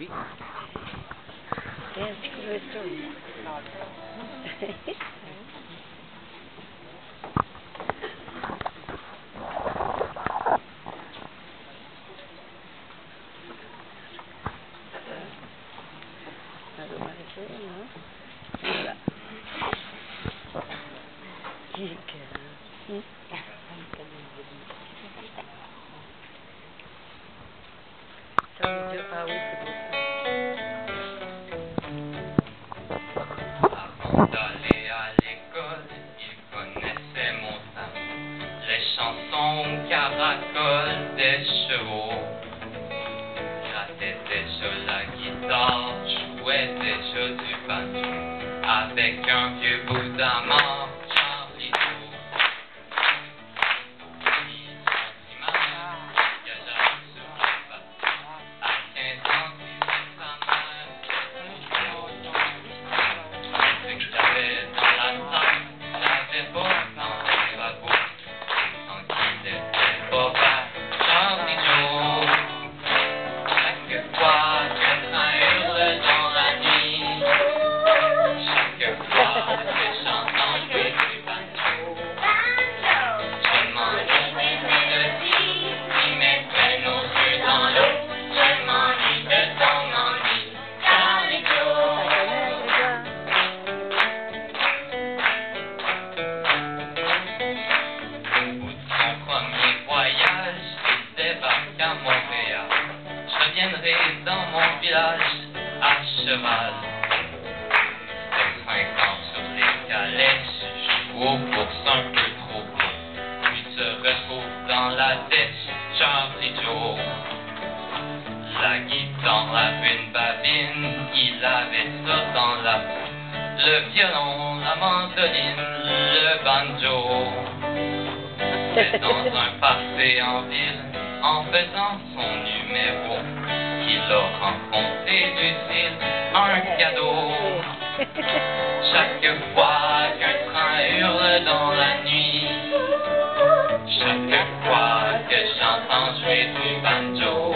Oui. Tiens, un petit coup de restaurant. Voilà. Ah oui, c'est beau ça. Avant d'aller à l'école, il connaissait mon Sam. Les chansons caracoles des chevaux. Grattait déjà la guitare, jouait déjà du banjo. Avec un vieux bout d'amant, Charlie Joe. Dans mon village à cheval. C'est 5 ans sur les calèches, je joue aux courses un peu trop court. Puis se retrouve dans la dèche, Charlie Joe. La guitare avait une babine, il avait ça dans la peau. Le violon, la mandoline, le banjo. C'est dans un party en ville, en faisant son numéro, qu'il a rencontré Lucille, un cadeau. Chaque fois qu'un train hurle dans la nuit, chaque fois que j'entends jouer du banjo,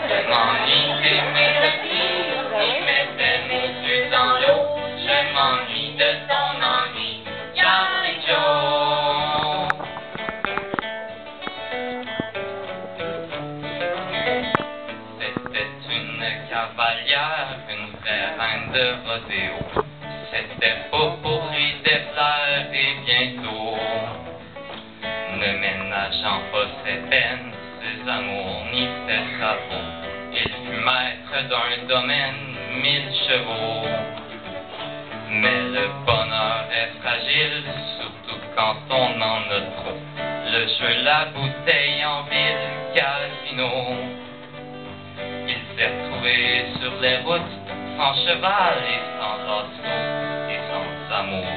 je m'ennuie des mélodies, il mettait mes yeux dans l'eau. Je m'ennuie de ton ennui, Charlie Joe. Cavalière, une vraie reine de rodéo. C'était pas pour lui des fleurs et bientôt, ne ménageant pas ses peines, ses amours ni ses travaux, il fut maître d'un domaine, 1000 chevaux. Mais le bonheur est fragile, surtout quand on en a trop. Le jeu, la bouteille en ville, casino. Il s'est retrouvé sur les routes, sans cheval et sans lasso, et sans amour,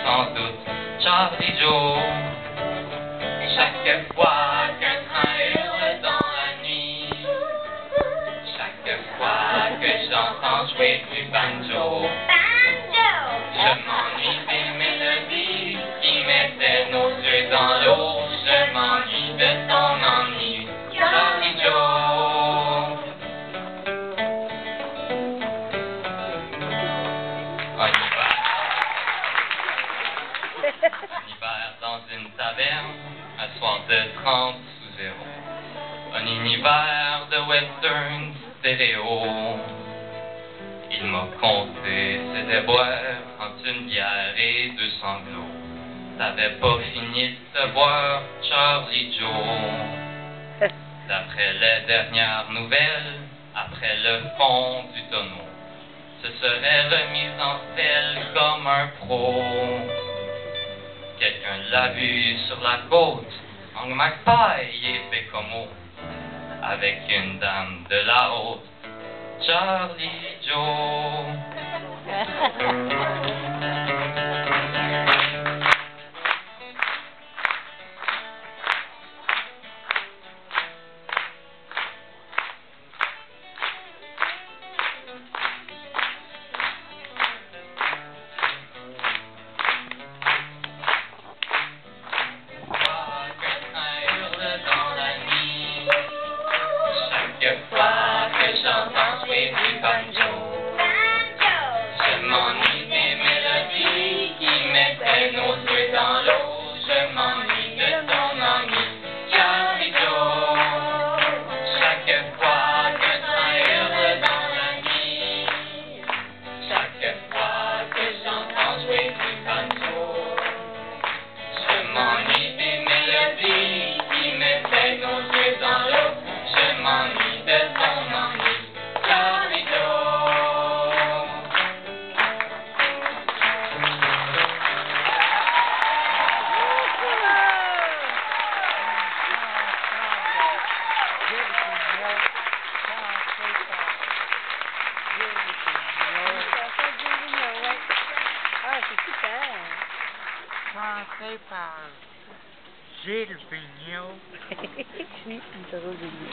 sans doute, Charlie Joe. Chaque fois qu'un train hurle dans la nuit, chaque fois que j'entends jouer du banjo, je m'ennuie des mélodies qui mettaient nos yeux dans l'eau. Je m'ennuie de ton ennui, Charlie Joe. Un hiver dans une taverne, un soir de 30 sous zéro. Un univers de western stéréo. Il m'a conté ses déboires entre une bière et 2 sanglots. T'avais pas fini de te boire, Charlie Joe. D'après les dernières nouvelles, après le fond du tonneau, se serait remis en selle comme un pro. Quelqu'un l'a vu sur la côte, en Magpie et Bécomo, avec une dame de la haute, Charlie Joe. Chaque fois que j'entends les nausées dans l'eau. Je m'ennuie de ton ennui, Johnny-Do. Ah, c'est super. Chanté par Gilles Vigneault. Oui, c'est trop joli.